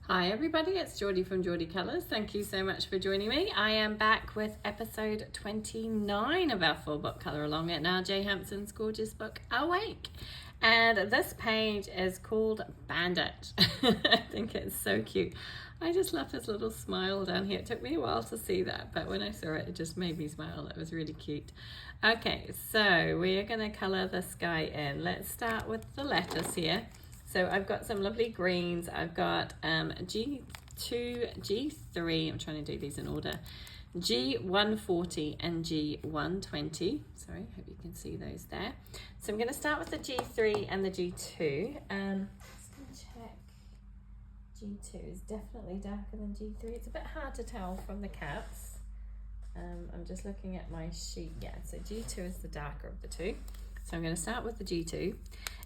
Hi everybody, it's Geordie from Geordie Colours. Thank you so much for joining me. I am back with episode 29 of our 4-book colour along at now J. Hampson's gorgeous book Awake. And this page is called Bandit. I think it's so cute. I just love his little smile down here. It took me a while to see that, but when I saw it, it just made me smile. It was really cute. Okay, so we are going to colour this guy in. Let's start with the letters here. So I've got some lovely greens. I've got G2, G3, I'm trying to do these in order, G140 and G120. Sorry, hope you can see those there. So I'm going to start with the G3 and the G2. Just going to check. G2 is definitely darker than G3. It's a bit hard to tell from the caps. I'm just looking at my sheet. Yeah, so G2 is the darker of the two. So I'm going to start with the G2,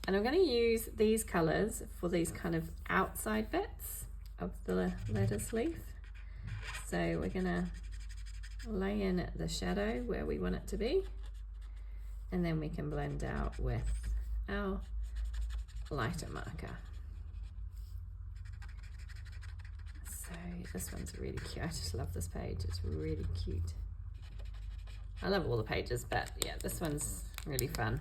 and I'm going to use these colours for these kind of outside bits of the letter sleeve. So we're going to lay in the shadow where we want it to be, and then we can blend out with our lighter marker. So this one's really cute. I just love this page. It's really cute. I love all the pages, but yeah, this one's really fun.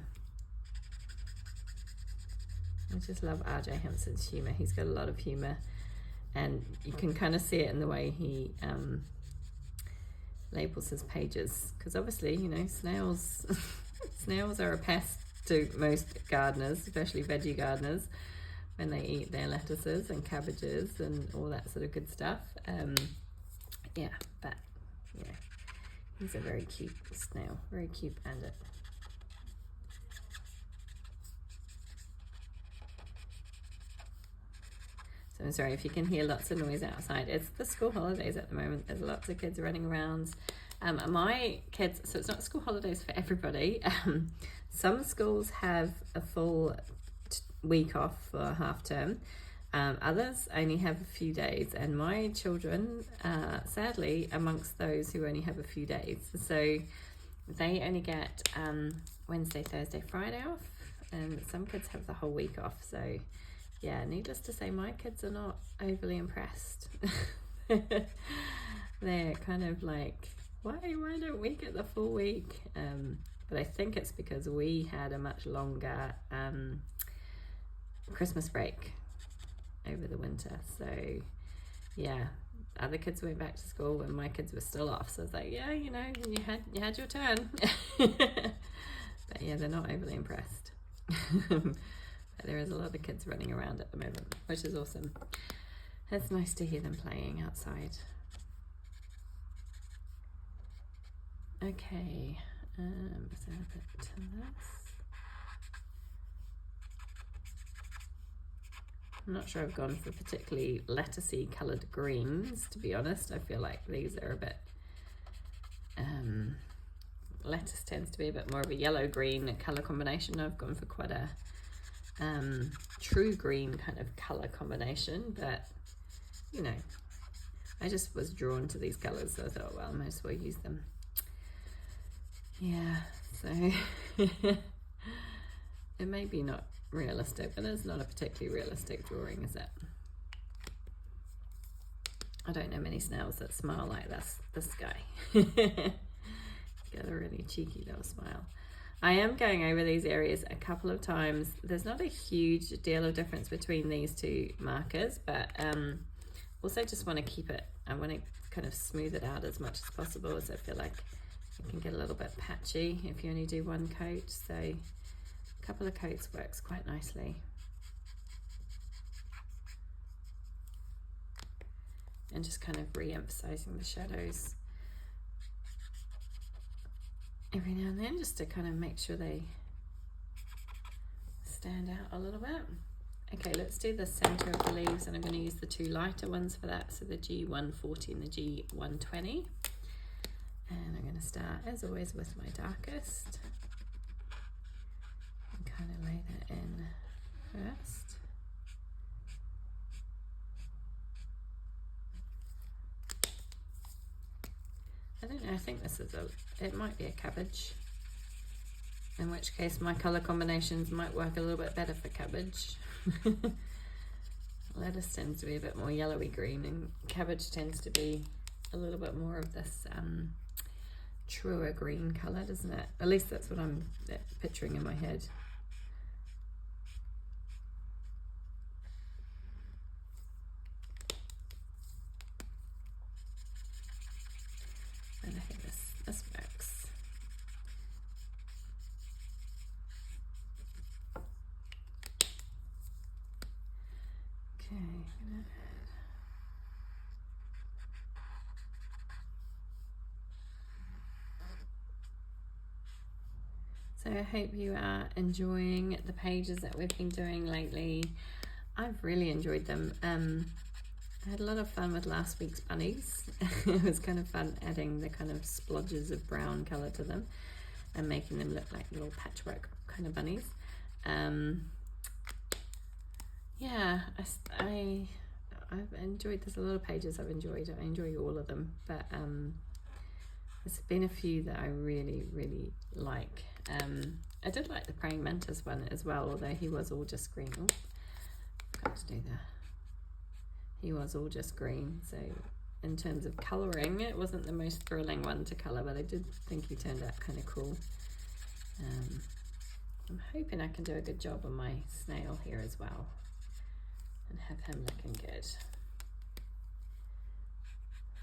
I just love R.J. Hampson's humour. He's got a lot of humour, and you can kind of see it in the way he labels his pages, because obviously, you know, snails snails are a pest to most gardeners, especially veggie gardeners, when they eat their lettuces and cabbages and all that sort of good stuff. Yeah, but yeah, he's a very cute snail, very cute bandit. So I'm sorry if you can hear lots of noise outside. It's the school holidays at the moment. There's lots of kids running around. My kids, so it's not school holidays for everybody. Some schools have a full week off for half term. Others only have a few days, and my children are sadly amongst those who only have a few days. So they only get Wednesday, Thursday, Friday off, and some kids have the whole week off. So yeah, needless to say, my kids are not overly impressed. They're kind of like, why don't we get the full week? But I think it's because we had a much longer Christmas break over the winter. So yeah, other kids went back to school and my kids were still off. So I was like, yeah, you know, you had your turn. But yeah, they're not overly impressed. There is a lot of kids running around at the moment, which is awesome. It's nice to hear them playing outside. Okay, so I'll put this. I'm not sure I've gone for particularly lettucey coloured greens, to be honest. I feel like these are a bit, lettuce tends to be a bit more of a yellow-green colour combination. I've gone for quite a true green kind of color combination, but you know, I just was drawn to these colors, so I thought, well, I might as well use them. Yeah, so it may be not realistic, but it's not a particularly realistic drawing, is it? I don't know many snails that smile like this guy. Got a really cheeky little smile. I am going over these areas a couple of times. There's not a huge deal of difference between these two markers, but also just want to keep it, I want to kind of smooth it out as much as possible, as I feel like it can get a little bit patchy if you only do one coat. So a couple of coats works quite nicely. And just kind of re-emphasizing the shadows every now and then, just to kind of make sure they stand out a little bit. Okay, let's do the center of the leaves, and I'm going to use the two lighter ones for that, so the G140 and the G120. And I'm going to start, as always, with my darkest and kind of lay that in first. I don't know, I think this is it might be a cabbage, in which case my colour combinations might work a little bit better for cabbage. lettuce tends to be a bit more yellowy green, and cabbage tends to be a little bit more of this truer green colour, doesn't it? At least that's what I'm picturing in my head. And I think this works. Okay. So I hope you are enjoying the pages that we've been doing lately. I've really enjoyed them. I had a lot of fun with last week's bunnies. It was kind of fun adding the kind of splodges of brown colour to them and making them look like little patchwork kind of bunnies. Yeah, I've enjoyed, there's a lot of pages I've enjoyed. I enjoy all of them, but there's been a few that I really, really like. I did like the praying mantis one as well, although he was all just green. Oh, forgot to do that. He was all just green, so in terms of colouring, it wasn't the most thrilling one to colour, but I did think he turned out kind of cool. I'm hoping I can do a good job on my snail here as well and have him looking good.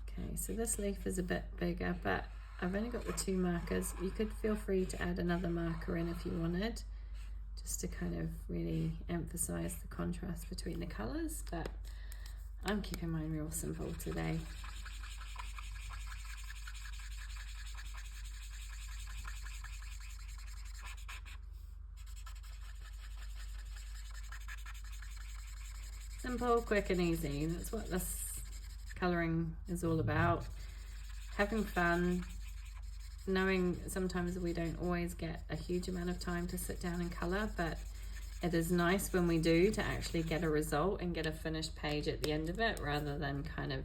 Okay, so this leaf is a bit bigger, but I've only got the 2 markers. You could feel free to add another marker in if you wanted, just to kind of really emphasize the contrast between the colors, but I'm keeping mine real simple today. Simple, quick and easy. That's what this colouring is all about. Having fun, knowing sometimes we don't always get a huge amount of time to sit down and colour, but it is nice when we do to actually get a result and get a finished page at the end of it, rather than kind of,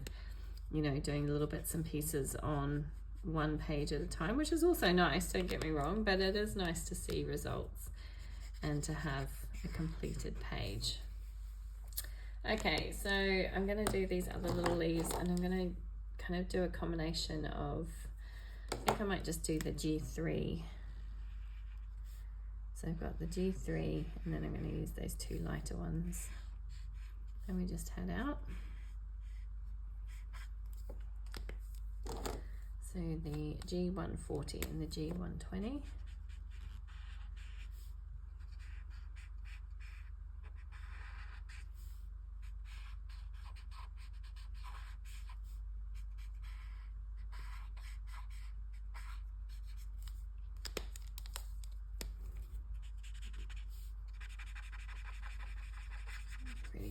you know, doing little bits and pieces on one page at a time, which is also nice, don't get me wrong, but it is nice to see results and to have a completed page. Okay, so I'm going to do these other little leaves, and I'm going to kind of do a combination of, I think I might just do the G3. So I've got the G3, and then I'm going to use those 2 lighter ones. And we just head out. So the G140 and the G120.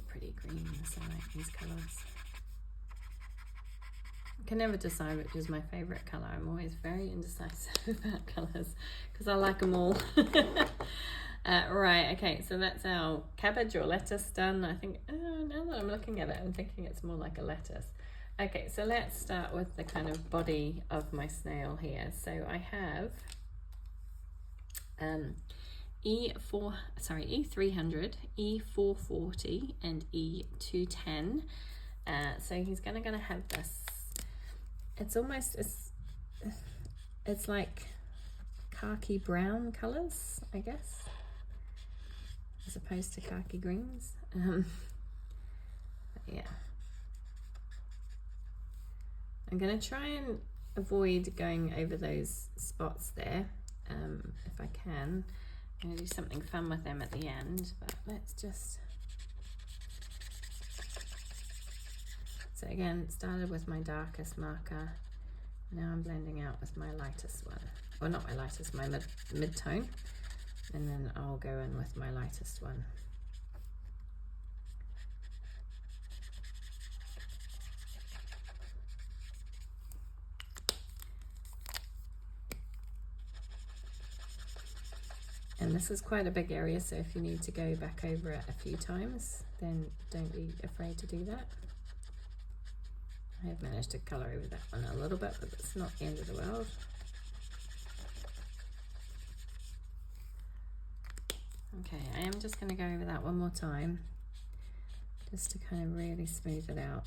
Pretty greens, I like these colours. I can never decide which is my favourite colour. I'm always very indecisive about colours because I like them all. Right, okay, so that's our cabbage or lettuce done. I think, now that I'm looking at it, I'm thinking it's more like a lettuce. Okay, so let's start with the kind of body of my snail here. So I have E300, E440 and E210. So he's gonna have this, it's almost, it's like khaki brown colors, I guess, as opposed to khaki greens. But yeah, I'm gonna try and avoid going over those spots there, if I can. I'm going to do something fun with them at the end, but let's just... So again, started with my darkest marker. Now I'm blending out with my lightest one. Well, not my lightest, my mid-tone. And then I'll go in with my lightest one. And this is quite a big area, so if you need to go back over it a few times, then don't be afraid to do that. I have managed to colour over that one a little bit, but it's not the end of the world. Okay, I am just going to go over that one more time. just to kind of really smooth it out.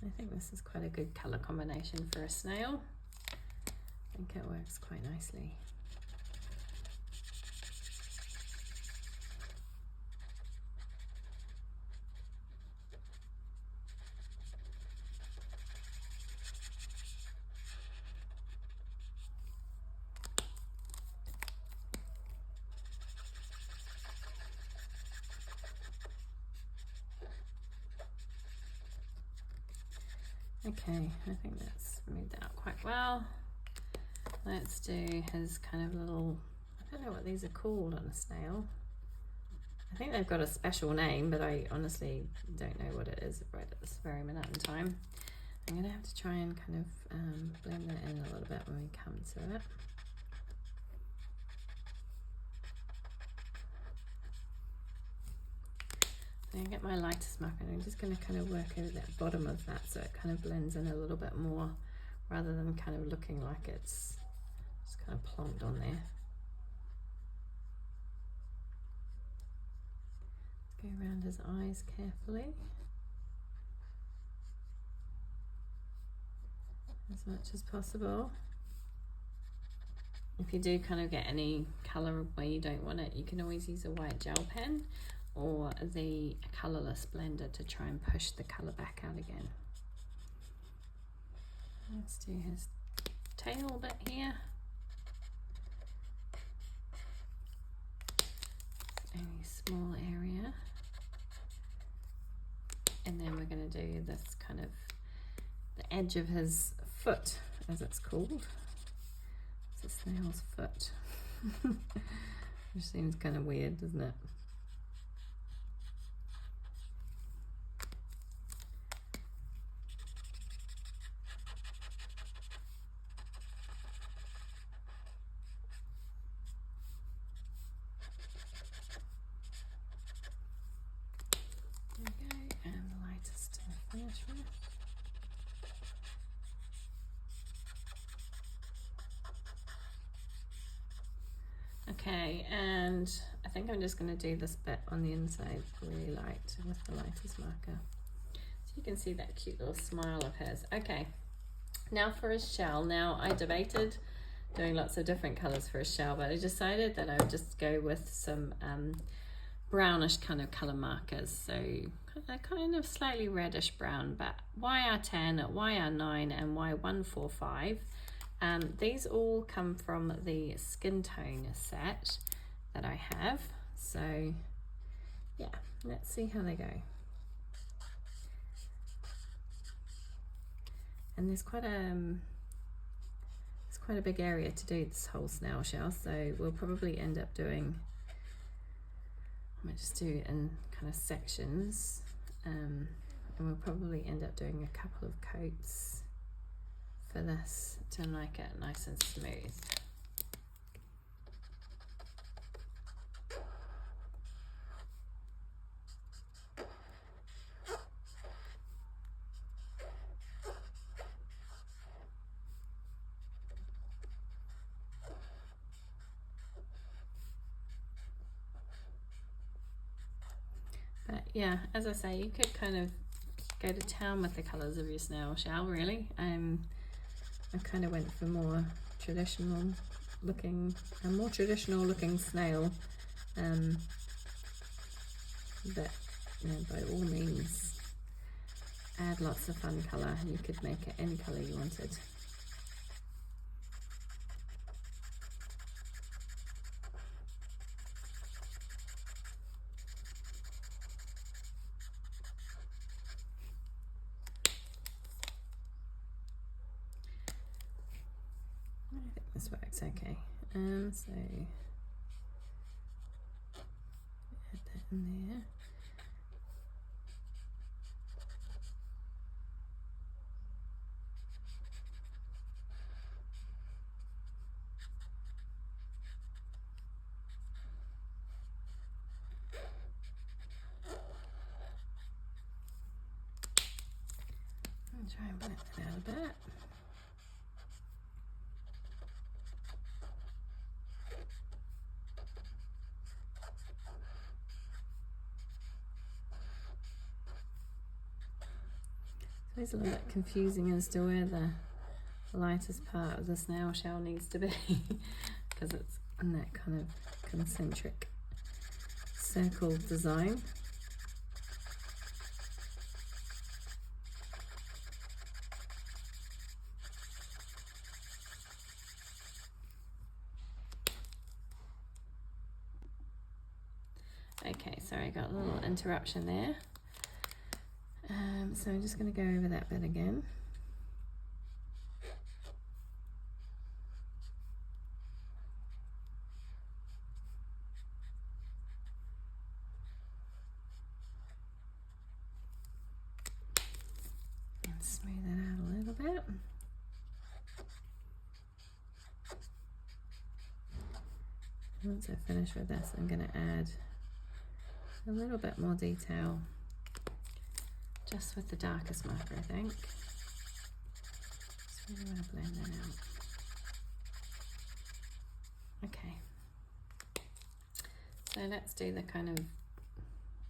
I think this is quite a good colour combination for a snail. I think it works quite nicely. Okay, I think that's moved out quite well. Let's do his kind of little, I don't know what these are called on a snail. I think they've got a special name, but I honestly don't know what it is right at this very minute in time. I'm going to have to try and kind of blend that in a little bit when we come to it. I'm going to get my lightest marker and I'm just going to kind of work over that bottom of that so it kind of blends in a little bit more rather than kind of looking like it's just kind of plonked on there. Go around his eyes carefully as much as possible. If you do kind of get any colour where you don't want it, you can always use a white gel pen or the colourless blender to try and push the colour back out again. Let's do his tail bit here. Only a small area. And then we're going to do this kind of the edge of his foot, as it's called. It's a snail's foot. Which seems kind of weird, doesn't it? Okay, and I think I'm just going to do this bit on the inside really light with the lightest marker. So you can see that cute little smile of hers. Okay, now for his shell. Now I debated doing lots of different colours for his shell, but I decided that I would just go with some brownish kind of colour markers. So kind of slightly reddish brown, but YR10, YR9 and Y145. These all come from the skin tone set that I have. So yeah, let's see how they go. And there's quite a big area to do this whole snail shell, so we'll probably end up doing, I might just do it in kind of sections, and we'll probably end up doing a couple of coats for this to make it nice and smooth. But yeah, as I say, you could kind of go to town with the colours of your snail shell, really. I kind of went for more traditional looking, a more traditional looking snail, but you know, by all means add lots of fun colour. You could make it any colour you wanted. This works okay. So add that in there. I'll try and blend it out a bit. It's a little bit confusing as to where the lightest part of the snail shell needs to be because it's in that kind of concentric circle design. Okay, sorry, I got a little interruption there. So I'm just going to go over that bit again. And smooth it out a little bit. Once I finish with this, I'm going to add a little bit more detail just with the darkest marker, I think. Just really want to blend that out. Okay. So let's do the kind of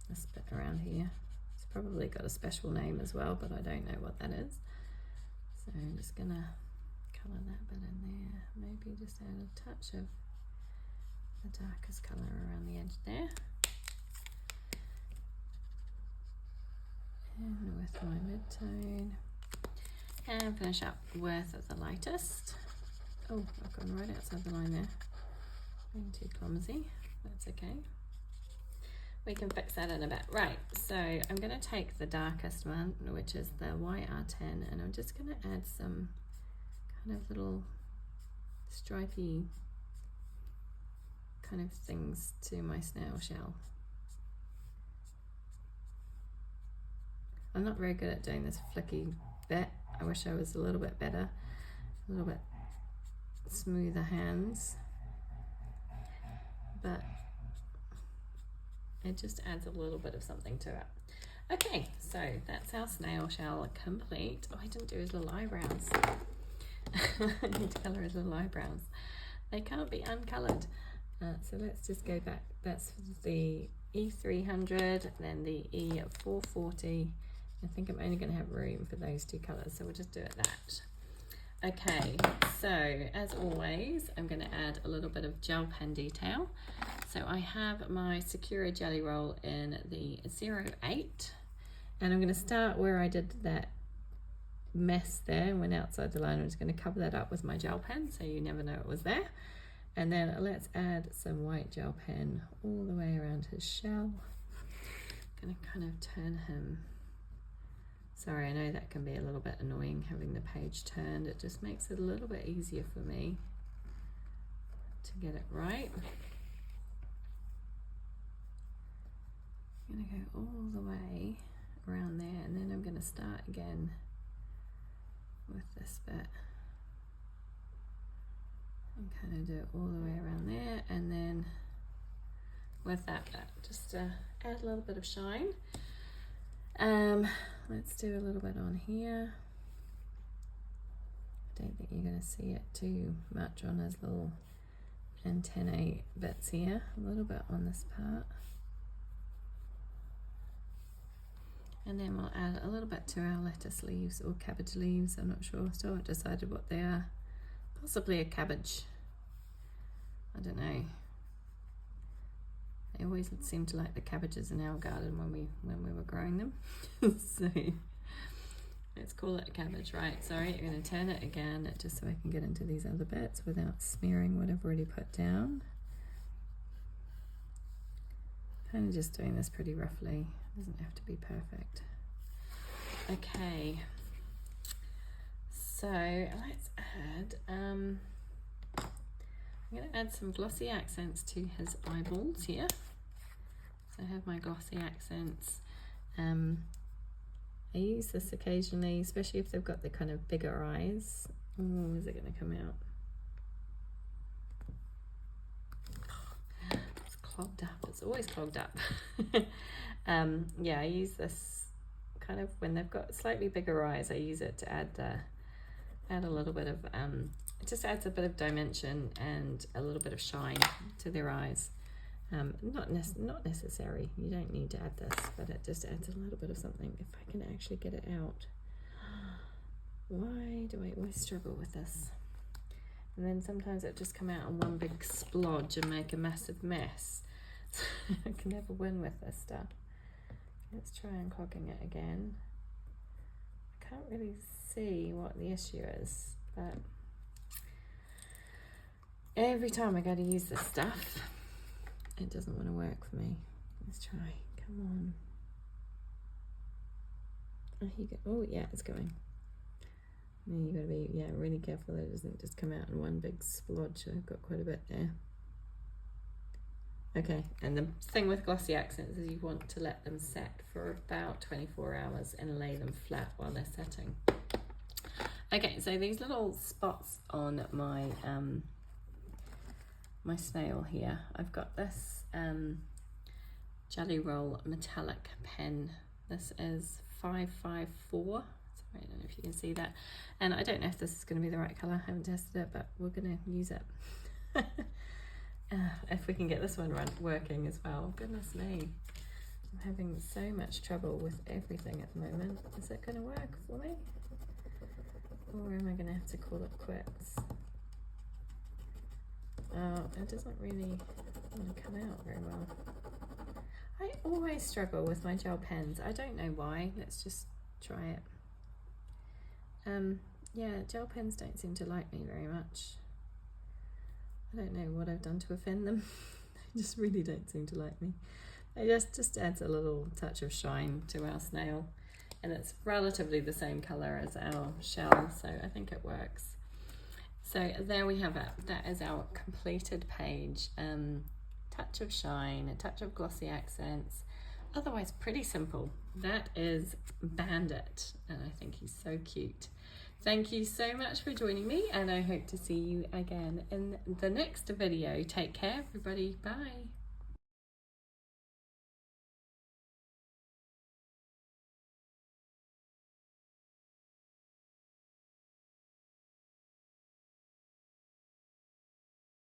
this bit around here. It's probably got a special name as well, but I don't know what that is. So I'm just going to colour that bit in there. Maybe just add a touch of the darkest colour around the edge there. And with my mid-tone, and finish up with the lightest. Oh, I've gone right outside the line there. Being too clumsy, that's okay. We can fix that in a bit. Right, so I'm going to take the darkest one, which is the YR10, and I'm just going to add some kind of little stripy kind of things to my snail shell. I'm not very good at doing this flicky bit. I wish I was a little bit better, a little bit smoother hands, but it just adds a little bit of something to it. Okay, so that's our snail shell complete. Oh, I didn't do his little eyebrows. I need to colour his little eyebrows. They can't be uncoloured. So let's just go back. That's the E300, then the E440. I think I'm only going to have room for those two colours, so we'll just do it that. Okay, so as always, I'm going to add a little bit of gel pen detail. So I have my Sakura Jelly Roll in the 08, and I'm going to start where I did that mess there and went outside the line. I'm just going to cover that up with my gel pen, so you never know it was there. And then let's add some white gel pen all the way around his shell. I'm going to kind of turn him. Sorry, I know that can be a little bit annoying having the page turned. It just makes it a little bit easier for me to get it right. I'm going to go all the way around there, and then I'm going to start again with this bit. And kind of do it all the way around there, and then with that bit, just add a little bit of shine. Let's do a little bit on here. I don't think you're going to see it too much on his little antennae bits here. A little bit on this part. And then we'll add a little bit to our lettuce leaves or cabbage leaves. I'm not sure, still haven't decided what they are. Possibly a cabbage. I don't know. I always seem to like the cabbages in our garden when we were growing them. So let's call it a cabbage, right? Sorry, I'm going to turn it again just so I can get into these other bits without smearing what I've already put down. Kind of just doing this pretty roughly. Doesn't have to be perfect. Okay. So let's add, I'm going to add some glossy accents to his eyeballs here. So I have my glossy accents. I use this occasionally, especially if they've got the kind of bigger eyes. Oh, is it going to come out? It's clogged up. It's always clogged up. Yeah, I use this kind of when they've got slightly bigger eyes. I use it to add a little bit of it just adds a bit of dimension and a little bit of shine to their eyes. Not necessary, you don't need to add this, but it just adds a little bit of something. If I can actually get it out. Why do I always struggle with this? And then sometimes it just come out in one big splodge and make a massive mess. I can never win with this stuff. Let's try unclogging it again. I can't really see what the issue is, but every time I go to use this stuff, it doesn't want to work for me. Let's try. Come on. Oh, you go. Oh, yeah, it's going. And you got to be, yeah, really careful that it doesn't just come out in one big splodge. I've got quite a bit there. Okay, and the thing with glossy accents is you want to let them set for about 24 hours and lay them flat while they're setting. Okay, so these little spots on my my snail here, I've got this Jelly Roll metallic pen. This is 554. Sorry, I don't know if you can see that. And I don't know if this is going to be the right colour. I haven't tested it, but we're going to use it. If we can get this one working as well. Goodness me. I'm having so much trouble with everything at the moment. Is it going to work for me? Or am I going to have to call it quits? It doesn't really want to come out very well. I always struggle with my gel pens. I don't know why. Let's just try it. Yeah, gel pens don't seem to like me very much. I don't know what I've done to offend them. They just really don't seem to like me. It just adds a little touch of shine to our snail. And it's relatively the same colour as our shell, so I think it works. So there we have it. That is our completed page. Touch of shine, a touch of glossy accents. Otherwise pretty simple. That is Bandit, and I think he's so cute. Thank you so much for joining me, and I hope to see you again in the next video. Take care, everybody. Bye.